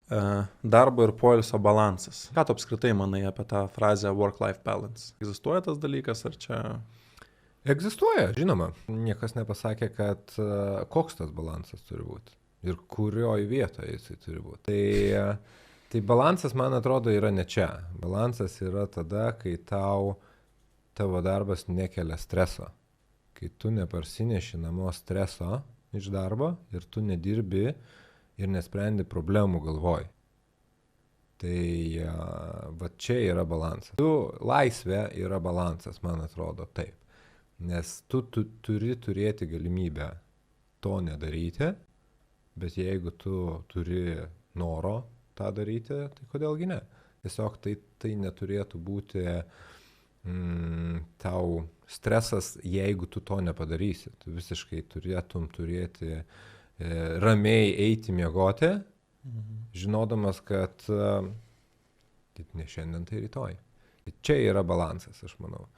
darbo ir poilsio balansas. Ką tu apskritai manai apie tą frazę work-life balance? Egzistuoja tas dalykas ar čia... Egzistuoja, žinoma. Niekas nepasakė, kad koks tas balansas turi būti ir kurioj vietoje jisai turi būti. Tai balansas, man atrodo, yra ne čia. Balansas yra tada, kai tavo darbas nekelia streso. Kai tu neparsineši namo streso iš darbo ir tu nedirbi ir nesprendi problemų galvoj. Tai va čia yra balansas. Laisvė yra balansas, man atrodo, taip. Nes tu turi turėti galimybę to nedaryti, bet jeigu tu turi noro tą daryti, tai kodėlgi ne? Tiesiog tai neturėtų būti tau stresas, jeigu tu to nepadarysi. Tu visiškai turėtum turėti ramiai eiti miegoti, žinodamas, kad ne šiandien, tai rytoj. Čia yra balansas, aš manau.